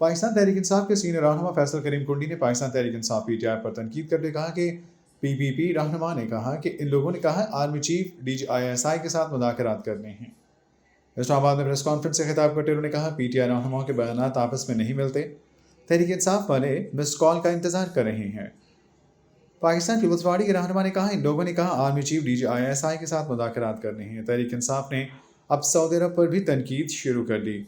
پاکستان تحریک انصاف کے سینئر رہنما فیصل کریم کنڈی نے Pakistan Tehreek Insaf P T I پر تنقید کرتے کہا کہ پی پی رہنما نے کہا کہ ان لوگوں نے کہا army chief D G I S I کے ساتھ مذاکرات کرنے ہیں۔ اسلام آباد میں پریس کانفرنس سے خطاب کرتے انہوں نے کہا پی ٹی آئی رہنماؤں کے بیانات آپس میں نہیں ملتے، تحریک انصاف والے مس کال کا انتظار کر رہے ہیں۔ پاکستان پیپلز پارٹی کے رہنما نے کہا ان لوگوں نے کہا army chief D G I S I کے ساتھ مذاکرات کرنے ہیں۔ تحریک انصاف نے اب سعودی عرب پر بھی تنقید شروع کر دی۔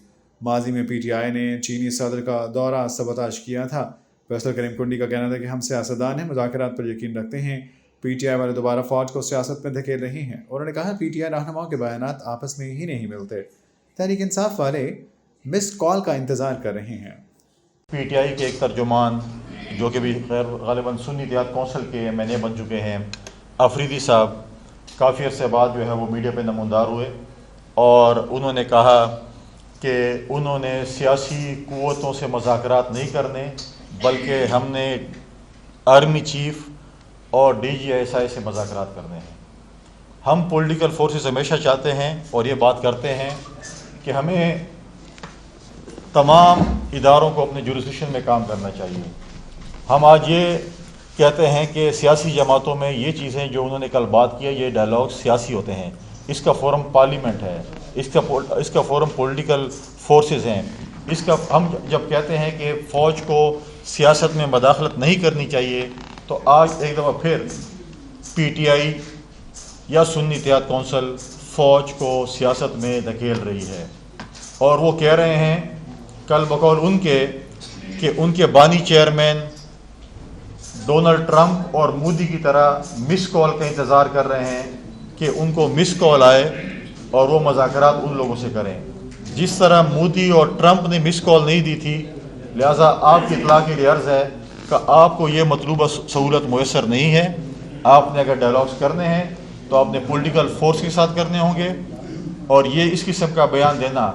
ماضی میں پی ٹی آئی نے چینی صدر کا دورہ سبوتاژ کیا تھا۔ فیصل کریم کنڈی کا کہنا تھا کہ ہم سیاستدان ہیں، مذاکرات پر یقین رکھتے ہیں۔ پی ٹی آئی والے دوبارہ فوج کو سیاست میں دھکیل رہے ہیں۔ انہوں نے کہا پی ٹی آئی رہنماؤں کے بیانات آپس میں ہی نہیں ملتے، تحریک انصاف والے مس کال کا انتظار کر رہے ہیں۔ پی ٹی آئی کے ایک ترجمان جو کہ بھی غالباً سنی اتحاد کونسل کے معنی بن چکے ہیں، افریدی صاحب، کافی عرصے بعد جو ہے وہ میڈیا پہ نمودار ہوئے اور انہوں نے کہا کہ انہوں نے سیاسی قوتوں سے مذاکرات نہیں کرنے، بلکہ ہم نے آرمی چیف اور ڈی جی ایس آئی سے مذاکرات کرنے ہیں۔ ہم پولیٹیکل فورسز ہمیشہ چاہتے ہیں اور یہ بات کرتے ہیں کہ ہمیں تمام اداروں کو اپنے جورسڈکشن میں کام کرنا چاہیے۔ ہم آج یہ کہتے ہیں کہ سیاسی جماعتوں میں یہ چیزیں جو انہوں نے کل بات کی ہے، یہ ڈائلاگ سیاسی ہوتے ہیں۔ اس کا فورم پارلیمنٹ ہے، اس کا فورم پولیٹیکل فورسز ہیں۔ ہم جب کہتے ہیں کہ فوج کو سیاست میں مداخلت نہیں کرنی چاہیے، تو آج ایک دفعہ پھر پی ٹی آئی یا سنی اتحاد کونسل فوج کو سیاست میں دھکیل رہی ہے، اور وہ کہہ رہے ہیں کل بقول ان کے کہ ان کے بانی چیئرمین ڈونلڈ ٹرمپ اور مودی کی طرح مس کال کا انتظار کر رہے ہیں کہ ان کو مس کال آئے اور وہ مذاکرات ان لوگوں سے کریں۔ جس طرح مودی اور ٹرمپ نے مس کال نہیں دی تھی، لہٰذا آپ کی اطلاع کے لیے عرض ہے کہ آپ کو یہ مطلوبہ سہولت میسر نہیں ہے۔ آپ نے اگر ڈائلاگس کرنے ہیں تو آپ نے پولیٹیکل فورس کے ساتھ کرنے ہوں گے، اور یہ اس قسم کا بیان دینا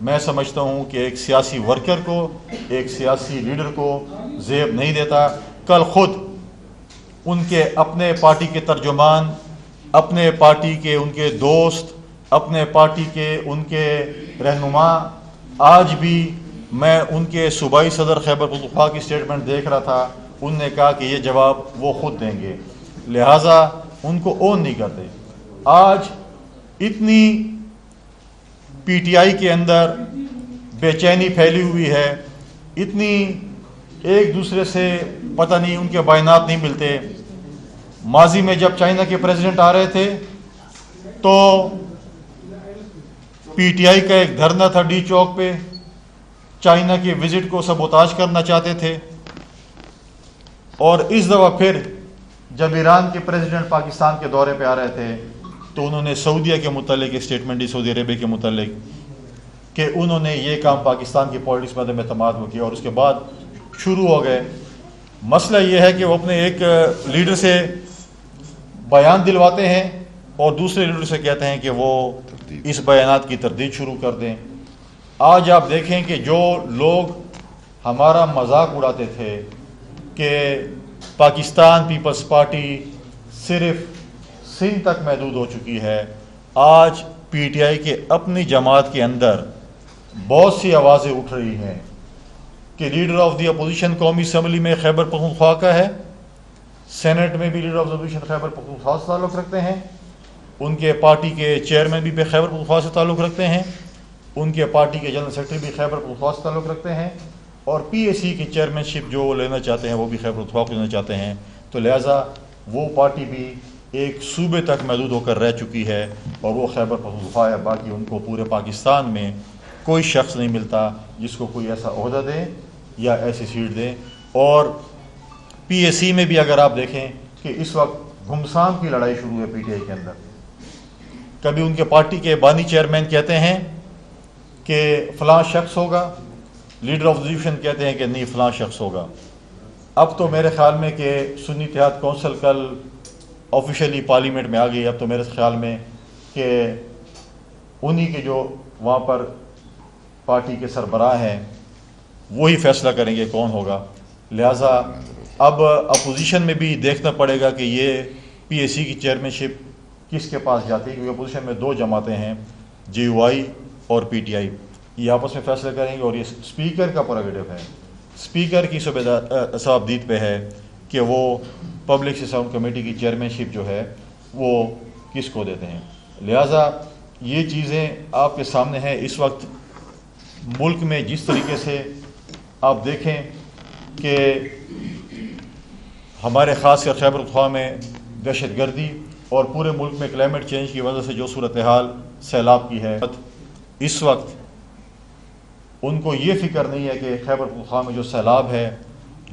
میں سمجھتا ہوں کہ ایک سیاسی ورکر کو، ایک سیاسی لیڈر کو زیب نہیں دیتا۔ کل خود ان کے اپنے پارٹی کے ترجمان، اپنے پارٹی کے ان کے دوست، اپنے پارٹی کے ان کے رہنما، آج بھی میں ان کے صوبائی صدر خیبر پختونخوا کی اسٹیٹمنٹ دیکھ رہا تھا، ان نے کہا کہ یہ جواب وہ خود دیں گے، لہٰذا ان کو اون نہیں کرتے۔ آج اتنی پی ٹی آئی کے اندر بے چینی پھیلی ہوئی ہے، اتنی ایک دوسرے سے پتہ نہیں، ان کے بیانات نہیں ملتے۔ ماضی میں جب چائنا کے پریزیڈنٹ آ رہے تھے تو پی ٹی آئی کا ایک دھرنا تھا ڈی چوک پہ، چائنا کے وزٹ کو سبوتاژ کرنا چاہتے تھے، اور اس دفعہ پھر جب ایران کے پریزیڈنٹ پاکستان کے دورے پہ آ رہے تھے تو انہوں نے سعودیہ کے متعلق اسٹیٹمنٹ دی، سعودی عربیہ کے متعلق، کہ انہوں نے یہ کام پاکستان کی پالیٹکس میں عدم اعتماد ہو کیا، اور اس کے بعد شروع ہو گئے۔ مسئلہ یہ ہے کہ وہ اپنے ایک لیڈر سے بیان دلواتے ہیں اور دوسرے لیڈر سے کہتے ہیں کہ وہ اس بیانات کی تردید شروع کر دیں۔ آج آپ دیکھیں کہ جو لوگ ہمارا مذاق اڑاتے تھے کہ پاکستان پیپلز پارٹی صرف سندھ تک محدود ہو چکی ہے، آج پی ٹی آئی کے اپنی جماعت کے اندر بہت سی آوازیں اٹھ رہی ہیں کہ لیڈر آف دی اپوزیشن قومی اسمبلی میں خیبر پختونخوا کا ہے، سینٹ میں بھی leader of the opposition Khyber Pakhtunkhwa سے تعلق رکھتے ہیں، ان کے پارٹی کے چیئرمین بھی خیبر پختونخوا سے تعلق رکھتے ہیں، ان کے پارٹی کے جنرل سیکرٹری بھی خیبر پختونخوا سے تعلق رکھتے ہیں، اور پی اے سی کی چیئرمین شپ جو وہ لینا چاہتے ہیں وہ بھی خیبر پختونخوا کو لینا چاہتے ہیں۔ تو لہٰذا وہ پارٹی بھی ایک صوبے تک محدود ہو کر رہ چکی ہے، اور وہ خیبر پختونخوا ہے، باقی ان کو پورے پاکستان میں کوئی شخص نہیں ملتا جس کو کوئی ایسا عہدہ دے یا ایسی سیٹ دے۔ اور پی اے سی میں بھی اگر آپ دیکھیں کہ اس وقت گھمسان کی لڑائی شروع ہے پی ٹی آئی کے اندر۔ کبھی ان کے پارٹی کے بانی چیئرمین کہتے ہیں کہ فلاں شخص ہوگا، لیڈر آف اپوزیشن کہتے ہیں کہ نہیں فلاں شخص ہوگا۔ اب تو میرے خیال میں کہ سنی اتحاد کونسل کل آفیشیلی پارلیمنٹ میں آ گئی، اب تو میرے خیال میں کہ انہی کے جو وہاں پر پارٹی کے سربراہ ہیں وہی فیصلہ کریں گے کون ہوگا۔ لہٰذا اب اپوزیشن میں بھی دیکھنا پڑے گا کہ یہ پی اے سی کی چیئرمین شپ کس کے پاس جاتی ہے، کیونکہ اپوزیشن میں دو جماعتیں ہیں، جے یو آئی اور پی ٹی آئی۔ یہ آپس میں فیصلہ کریں گے، اور یہ اسپیکر کا پروگیٹو ہے، اسپیکر کی صوابدید پہ ہے کہ وہ پبلک سسٹم کمیٹی کی چیئرمین شپ جو ہے وہ کس کو دیتے ہیں۔ لہٰذا یہ چیزیں آپ کے سامنے ہیں۔ اس وقت ملک میں جس طریقے سے آپ دیکھیں کہ ہمارے خاص کر خیبر پختونخوا میں دہشت گردی اور پورے ملک میں کلائمیٹ چینج کی وجہ سے جو صورتحال سیلاب کی ہے، اس وقت ان کو یہ فکر نہیں ہے کہ خیبر پختونخوا میں جو سیلاب ہے،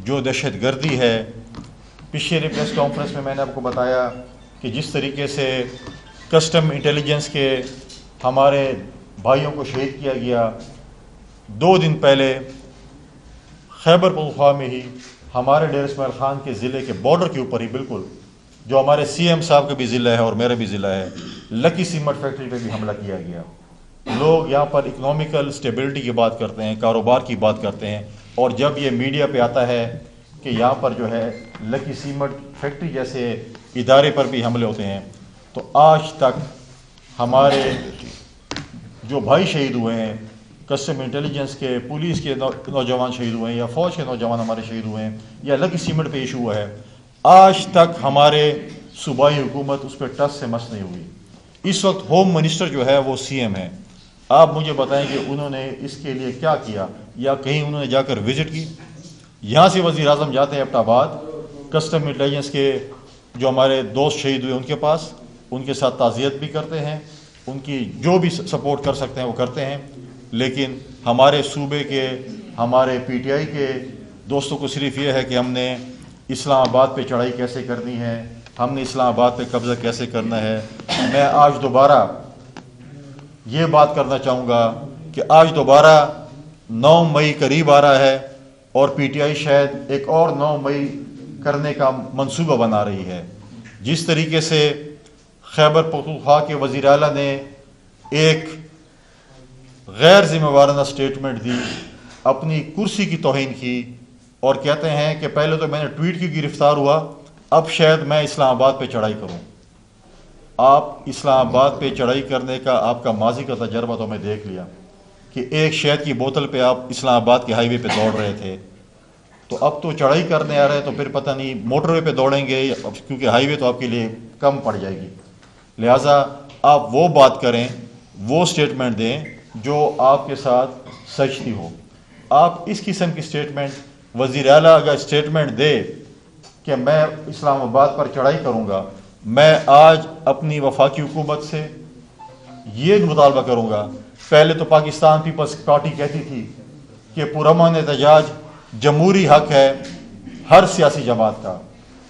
جو دہشت گردی ہے، پچھلے پریس کانفرنس میں نے آپ کو بتایا کہ جس طریقے سے کسٹم انٹیلیجنس کے ہمارے بھائیوں کو شہید کیا گیا، 2 دن پہلے خیبر پختونخوا میں ہی ہمارے ڈیر اسماعیل خان کے ضلع کے بارڈر کے اوپر ہی بالکل، جو ہمارے سی ایم صاحب کا بھی ضلع ہے اور میرا بھی ضلع ہے، لکی سیمنٹ فیکٹری پہ بھی حملہ کیا گیا۔ لوگ یہاں پر اکنامیکل سٹیبلٹی کی بات کرتے ہیں، کاروبار کی بات کرتے ہیں، اور جب یہ میڈیا پہ آتا ہے کہ یہاں پر جو ہے لکی سیمنٹ فیکٹری جیسے ادارے پر بھی حملے ہوتے ہیں، تو آج تک ہمارے جو بھائی شہید ہوئے ہیں، کسٹم انٹیلیجنس کے، پولیس کے نوجوان شہید ہوئے ہیں، یا فوج کے نوجوان ہمارے شہید ہوئے ہیں، یا لکی سیمنٹ پہ ایشو ہوا ہے، آج تک ہمارے صوبائی حکومت اس پہ ٹس سے مس نہیں ہوئی۔ اس وقت ہوم منسٹر جو ہے وہ سی ایم ہے۔ آپ مجھے بتائیں کہ انہوں نے اس کے لیے کیا کیا، یا کہیں انہوں نے جا کر وزٹ کی؟ یہاں سے وزیر اعظم جاتے ہیں ایبٹ آباد، کسٹم انٹیلیجنس کے جو ہمارے دوست شہید ہوئے ان کے پاس، ان کے ساتھ تعزیت بھی کرتے ہیں، ان کی جو بھی سپورٹ کر سکتے ہیں وہ کرتے ہیں، لیکن ہمارے صوبے کے، ہمارے پی ٹی آئی کے دوستوں کو صرف یہ ہے کہ ہم نے اسلام آباد پہ چڑھائی کیسے کرنی ہے، ہم نے اسلام آباد پہ قبضہ کیسے کرنا ہے۔ میں آج دوبارہ یہ بات کرنا چاہوں گا کہ آج دوبارہ 9 مئی قریب آ رہا ہے، اور پی ٹی آئی شاید ایک اور 9 مئی کرنے کا منصوبہ بنا رہی ہے۔ جس طریقے سے خیبر پختونخوا کے وزیر اعلیٰ نے ایک غیر ذمہ وارانہ سٹیٹمنٹ دی، اپنی کرسی کی توہین کی، اور کہتے ہیں کہ پہلے تو میں نے ٹویٹ کی گرفتار ہوا، اب شاید میں اسلام آباد پہ چڑھائی کروں۔ آپ اسلام آباد پہ چڑھائی کرنے کا آپ کا ماضی کا تجربہ تو میں دیکھ لیا کہ ایک شہد کی بوتل پہ آپ اسلام آباد کے ہائی وے پہ دوڑ رہے تھے، تو اب تو چڑھائی کرنے آ رہے ہیں تو پھر پتہ نہیں موٹر وے پہ دوڑیں گے، کیونکہ ہائی وے تو آپ کے لیے کم پڑ جائے گی۔ لہٰذا آپ وہ بات کریں، وہ سٹیٹمنٹ دیں جو آپ کے ساتھ سچتی ہو۔ آپ اس قسم کی سٹیٹمنٹ، وزیر اعلیٰ اگر اسٹیٹمنٹ دے کہ میں اسلام آباد پر چڑھائی کروں گا، میں آج اپنی وفاقی حکومت سے یہ مطالبہ کروں گا۔ پہلے تو پاکستان پیپلز پارٹی کہتی تھی کہ پرامن احتجاج جمہوری حق ہے ہر سیاسی جماعت کا،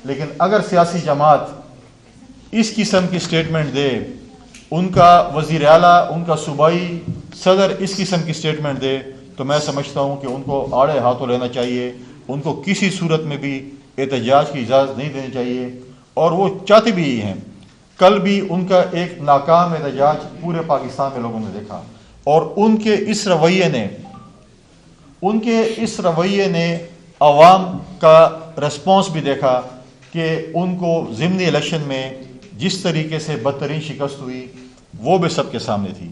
لیکن اگر سیاسی جماعت اس قسم کی سٹیٹمنٹ دے، ان کا وزیر اعلیٰ، ان کا صوبائی صدر اس قسم کی سٹیٹمنٹ دے، تو میں سمجھتا ہوں کہ ان کو آڑے ہاتھوں لینا چاہیے، ان کو کسی صورت میں بھی احتجاج کی اجازت نہیں دینی چاہیے، اور وہ چاہتے بھی ہی ہیں۔ کل بھی ان کا ایک ناکام احتجاج پورے پاکستان میں لوگوں نے دیکھا، اور ان کے اس رویے نے عوام کا رسپانس بھی دیکھا کہ ان کو ضمنی الیکشن میں جس طریقے سے بدترین شکست ہوئی وہ بھی سب کے سامنے تھی۔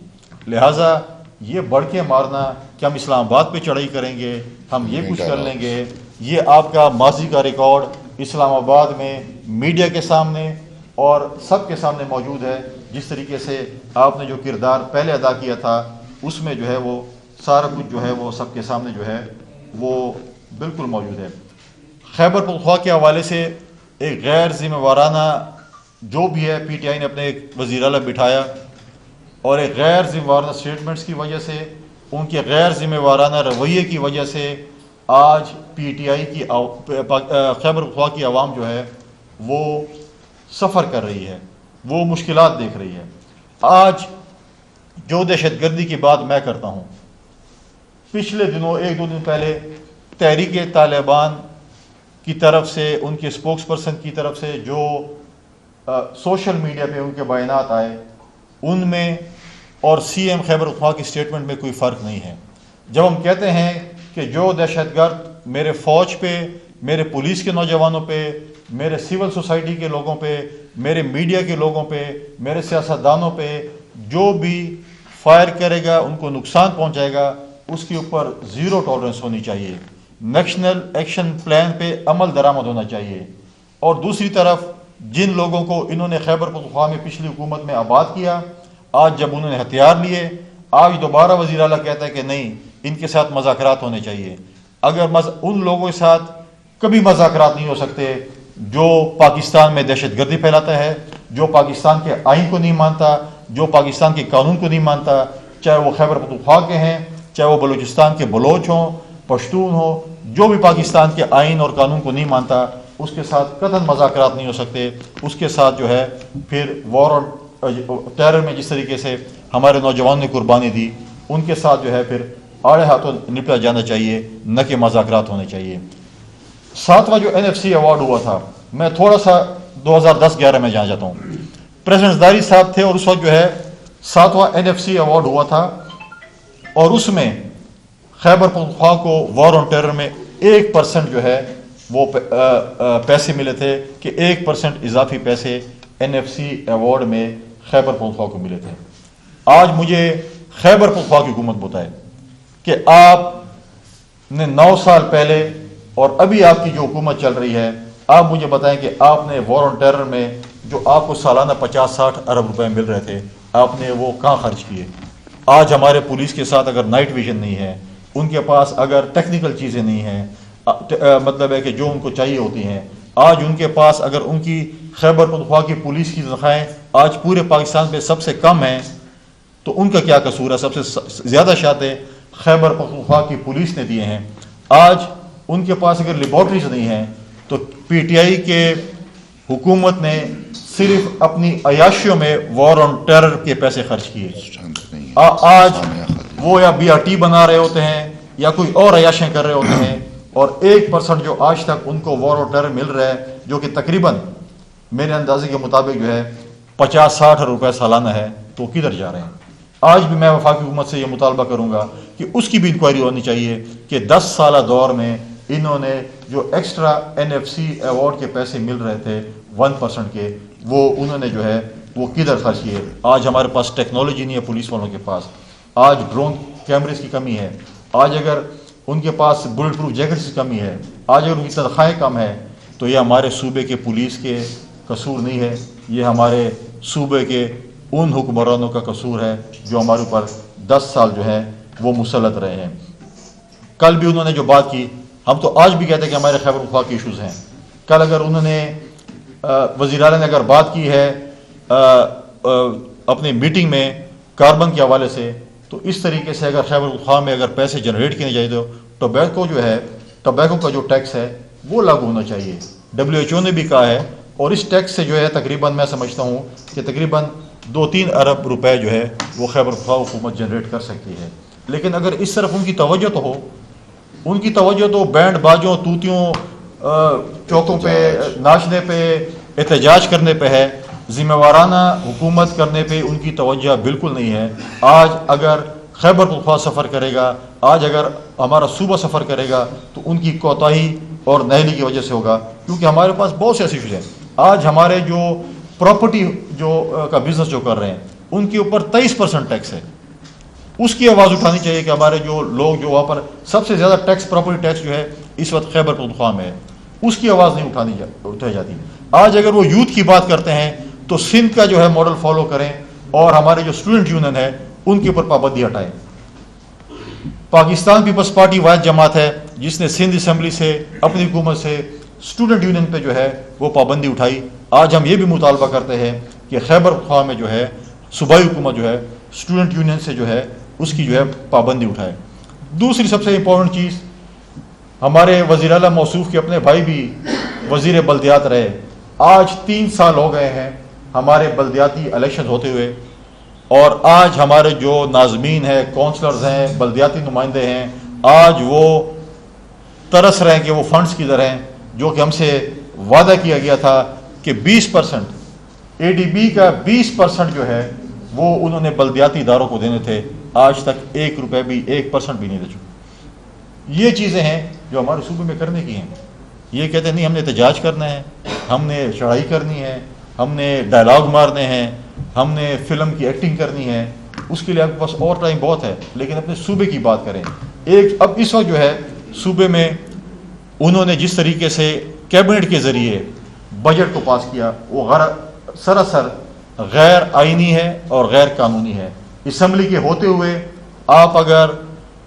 لہٰذا یہ بڑھ کے مارنا کہ ہم اسلام آباد پہ چڑھائی کریں گے، ہم یہ کچھ کر لیں گے، یہ آپ کا ماضی کا ریکارڈ اسلام آباد میں میڈیا کے سامنے اور سب کے سامنے موجود ہے۔ جس طریقے سے آپ نے جو کردار پہلے ادا کیا تھا، اس میں جو ہے وہ سارا کچھ جو ہے وہ سب کے سامنے جو ہے وہ بالکل موجود ہے۔ خیبر پختونخوا کے حوالے سے ایک غیر ذمہ وارانہ جو بھی ہے، پی ٹی آئی نے اپنے ایک وزیر اعلیٰ بٹھایا، اور ایک غیر ذمہ وارانہ سٹیٹمنٹس کی وجہ سے، ان کے غیر ذمہ وارانہ رویے کی وجہ سے آج پی ٹی آئی کی خیبر پختونخوا کی عوام جو ہے وہ سفر کر رہی ہے، وہ مشکلات دیکھ رہی ہے۔ آج جو دہشت گردی کی بات میں کرتا ہوں، پچھلے دنوں 1-2 دن پہلے تحریک طالبان کی طرف سے، ان کے اسپوکس پرسن کی طرف سے جو سوشل میڈیا پہ ان کے بیانات آئے، ان میں اور سی ایم خیبر پختونخوا کی سٹیٹمنٹ میں کوئی فرق نہیں ہے۔ جب ہم کہتے ہیں کہ جو دہشت گرد میرے فوج پہ، میرے پولیس کے نوجوانوں پہ، میرے سول سوسائٹی کے لوگوں پہ، میرے میڈیا کے لوگوں پہ، میرے سیاستدانوں پہ جو بھی فائر کرے گا، ان کو نقصان پہنچائے گا، اس کے اوپر زیرو ٹالرنس ہونی چاہیے، نیشنل ایکشن پلان پہ عمل درآمد ہونا چاہیے۔ اور دوسری طرف جن لوگوں کو انہوں نے خیبر پختونخوا میں پچھلی حکومت میں آباد کیا، آج جب انہوں نے ہتھیار لیے، آج دوبارہ وزیر اعلیٰ کہتا ہے کہ نہیں، ان کے ساتھ مذاکرات ہونے چاہیے۔ اگر ان لوگوں کے ساتھ کبھی مذاکرات نہیں ہو سکتے جو پاکستان میں دہشت گردی پھیلاتا ہے، جو پاکستان کے آئین کو نہیں مانتا، جو پاکستان کے قانون کو نہیں مانتا، چاہے وہ خیبر پختونخوا کے ہیں، چاہے وہ بلوچستان کے بلوچ ہوں، پشتون ہوں، جو بھی پاکستان کے آئین اور قانون کو نہیں مانتا، اس کے ساتھ قطعاً مذاکرات نہیں ہو سکتے۔ اس کے ساتھ جو ہے پھر وار اور ٹیرر میں جس طریقے سے ہمارے نوجوانوں نے قربانی دی، ان کے ساتھ جو ہے پھر آڑے ہاتھوں نپٹا جانا چاہیے، نہ کہ مذاکرات ہونے چاہیے۔ 7واں جو NFC ایوارڈ ہوا تھا، میں تھوڑا سا 2010-11 میں جانا چاہتا ہوں۔ پریزیڈنٹ زرداری صاحب تھے اور اس وقت جو ہے 7واں NFC ایوارڈ ہوا تھا، اور اس میں خیبر پختونخوا کو وار آن ٹیرر میں 1% جو ہے وہ پیسے ملے تھے، کہ 1% اضافی پیسے NFC ایوارڈ میں خیبر پختونخوا کو ملے تھے۔ آج مجھے خیبر پختونخوا کی حکومت بتائے کہ آپ نے 9 سال پہلے اور ابھی آپ کی جو حکومت چل رہی ہے، آپ مجھے بتائیں کہ آپ نے وار آن ٹیرر میں جو آپ کو سالانہ 50-60 ارب روپے مل رہے تھے، آپ نے وہ کہاں خرچ کیے؟ آج ہمارے پولیس کے ساتھ اگر نائٹ ویژن نہیں ہے، ان کے پاس اگر ٹیکنیکل چیزیں نہیں ہیں، مطلب ہے کہ جو ان کو چاہیے ہوتی ہیں، آج ان کے پاس اگر ان کی خیبر پختونخوا کی پولیس کی تنخواہیں آج پورے پاکستان پہ سب سے کم ہیں، تو ان کا کیا قصور ہے؟ سب سے زیادہ شاطیں خیبر پختونخوا کی پولیس نے دیے ہیں۔ آج ان کے پاس اگر لیبارٹریز نہیں ہیں، تو PTI کے حکومت نے صرف اپنی عیاشیوں میں وار آن ٹیرر کے پیسے خرچ کیے۔ آج وہ یا BRT بنا رہے ہوتے ہیں یا کوئی اور عیاشیاں کر رہے ہوتے ہیں، اور 1% جو آج تک ان کو وار آن ٹیرر مل رہا ہے، جو کہ تقریباً میرے اندازے کے مطابق جو ہے 50-60 روپے سالانہ ہے، تو کدھر جا رہے ہیں؟ آج بھی میں وفاقی حکومت سے یہ مطالبہ کروں گا کہ اس کی بھی انکوائری ہونی چاہیے کہ 10 سالہ دور میں انہوں نے جو ایکسٹرا NFC ایوارڈ کے پیسے مل رہے تھے 1% کے، وہ انہوں نے جو ہے وہ کدھر خرچ کیے؟ آج ہمارے پاس ٹیکنالوجی نہیں ہے پولیس والوں کے پاس، آج ڈرون کیمریز کی کمی ہے، آج اگر ان کے پاس بلٹ پروف جیکٹس کی کمی ہے، آج اگر ان کی تنخواہیں کم ہیں، تو یہ ہمارے صوبے کے پولیس کے قصور نہیں ہے، یہ ہمارے صوبے کے ان حکمرانوں کا قصور ہے جو ہمارے اوپر 10 سال جو ہے وہ مسلط رہے ہیں۔ کل بھی انہوں نے جو بات کی، ہم تو آج بھی کہتے ہیں کہ ہمارے خیبر پختونخوا کے ایشوز ہیں۔ کل اگر انہوں نے وزیر اعلیٰ نے اگر بات کی ہے اپنی میٹنگ میں کاربن کے حوالے سے، تو اس طریقے سے اگر خیبر پختونخوا میں اگر پیسے جنریٹ کیے جائے تو ٹوبیکو جو ہے، ٹوبیکو کا جو ٹیکس ہے وہ لاگو ہونا چاہیے۔ WHO نے بھی کہا ہے، اور اس ٹیکس سے جو ہے تقریباً میں سمجھتا ہوں کہ تقریباً 2-3 ارب روپے جو ہے وہ خیبر پختونخوا حکومت جنریٹ کر سکتی ہے۔ لیکن اگر اس طرف ان کی توجہ تو ہو، ان کی توجہ تو بینڈ باجوں، توتیوں، چوکوں پہ ناچنے پہ، احتجاج کرنے پہ ہے، ذمہ وارانہ حکومت کرنے پہ ان کی توجہ بالکل نہیں ہے۔ آج اگر خیبر پختونخوا سفر کرے گا، آج اگر ہمارا صوبہ سفر کرے گا، تو ان کی کوتاہی اور نااہلی کی وجہ سے ہوگا، کیونکہ ہمارے پاس بہت سے ایسے ایشوز ہیں۔ آج ہمارے جو پراپرٹی کا بزنس جو کر رہے ہیں، ان کے اوپر 23% ٹیکس ہے۔ اس کی آواز اٹھانی چاہیے کہ ہمارے جو لوگ جو وہاں پر سب سے زیادہ ٹیکس، پراپرٹی ٹیکس جو ہے اس وقت خیبر پختونخوا میں ہے، اس کی آواز نہیں اٹھائی جاتی۔ آج اگر وہ یوتھ کی بات کرتے ہیں تو سندھ کا جو ہے ماڈل فالو کریں، اور ہمارے جو اسٹوڈنٹ یونین ہے ان کے اوپر پابندی ہٹائیں۔ پاکستان پیپلز پارٹی واحد جماعت ہے جس نے سندھ اسمبلی سے، اپنی حکومت سے اسٹوڈنٹ یونین پہ جو ہے وہ پابندی اٹھائی۔ آج ہم یہ بھی مطالبہ کرتے ہیں کہ خیبر پختونخوا میں جو ہے صوبائی حکومت جو ہے اسٹوڈنٹ یونین سے جو ہے اس کی جو ہے پابندی اٹھائے۔ دوسری سب سے امپورٹنٹ چیز، ہمارے وزیر اعلیٰ موصوف کے اپنے بھائی بھی وزیر بلدیات رہے۔ آج 3 سال ہو گئے ہیں ہمارے بلدیاتی الیکشن ہوتے ہوئے، اور آج ہمارے جو ناظمین ہیں، کونسلرز ہیں، بلدیاتی نمائندے ہیں، آج وہ ترس رہے ہیں کہ وہ فنڈز کدھر ہیں، جو کہ ہم سے وعدہ کیا گیا تھا کہ 20% ADB کا 20% جو ہے وہ انہوں نے بلدیاتی اداروں کو دینے تھے۔ آج تک 1 روپے بھی، 1% بھی نہیں دے چکے۔ یہ چیزیں ہیں جو ہمارے صوبے میں کرنے کی ہیں۔ یہ کہتے ہیں نہیں، ہم نے احتجاج کرنا ہے، ہم نے چڑھائی کرنی ہے، ہم نے ڈائلاگ مارنے ہیں، ہم نے فلم کی ایکٹنگ کرنی ہے۔ اس کے لیے آپ کے پاس اور ٹائم بہت ہے، لیکن اپنے صوبے کی بات کریں. اب اس وقت جو ہے صوبے میں انہوں نے جس طریقے سے کیبنٹ کے ذریعے بجٹ کو پاس کیا وہ سراسر غیر آئینی ہے اور غیر قانونی ہے. اسمبلی کے ہوتے ہوئے آپ اگر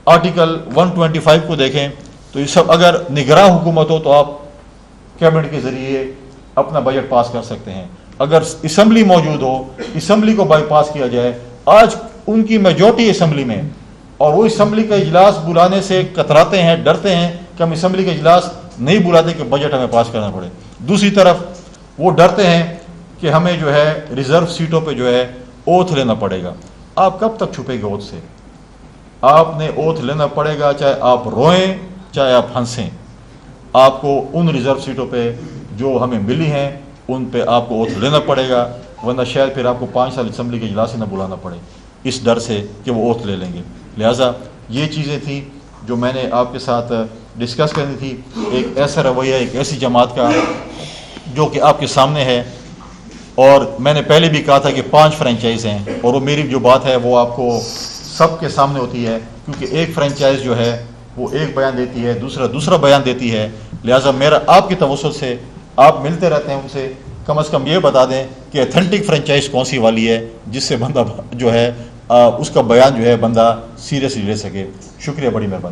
آرٹیکل 125 کو دیکھیں تو یہ سب اگر نگراں حکومت ہو تو آپ کیبنٹ کے ذریعے اپنا بجٹ پاس کر سکتے ہیں. اگر اسمبلی موجود ہو، اسمبلی کو بائی پاس کیا جائے. آج ان کی میجورٹی اسمبلی میں، اور وہ اسمبلی کا اجلاس بلانے سے کتراتے ہیں، ڈرتے ہیں کہ ہم اسمبلی کا اجلاس نہیں بلاتے کہ بجٹ ہمیں پاس کرنا پڑے. دوسری طرف وہ ڈرتے ہیں کہ ہمیں جو ہے ریزرو سیٹوں پہ جو ہے اوتھ لینا پڑے گا. آپ کب تک چھپے گے اوتھ سے؟ آپ نے اوتھ لینا پڑے گا، چاہے آپ روئیں چاہے آپ ہنسیں. آپ کو ان ریزرو سیٹوں پہ جو ہمیں ملی ہیں ان پہ آپ کو اوتھ لینا پڑے گا، ورنہ شاید پھر آپ کو 5 سال اسمبلی کے اجلاس ہی نہ بلانا پڑے اس ڈر سے کہ وہ اوتھ لے لیں گے. لہٰذا یہ چیزیں تھیں جو میں نے آپ کے ساتھ ڈسکس کرنی تھی. ایک ایسا رویہ ایک ایسی جماعت کا جو کہ آپ کے سامنے ہے، اور میں نے پہلے بھی کہا تھا کہ 5 فرینچائز ہیں، اور وہ میری جو بات ہے وہ آپ کو سب کے سامنے ہوتی ہے، کیونکہ ایک فرینچائز جو ہے وہ ایک بیان دیتی ہے، دوسرا بیان دیتی ہے. لہٰذا میرا آپ کی توسط سے، آپ ملتے رہتے ہیں ان سے، کم از کم یہ بتا دیں کہ ایتھینٹک فرینچائز کون سی والی ہے جس سے بندہ جو ہے اس کا بیان جو ہے بندہ سیریسلی لے سکے. شکریہ، بڑی مہربانی.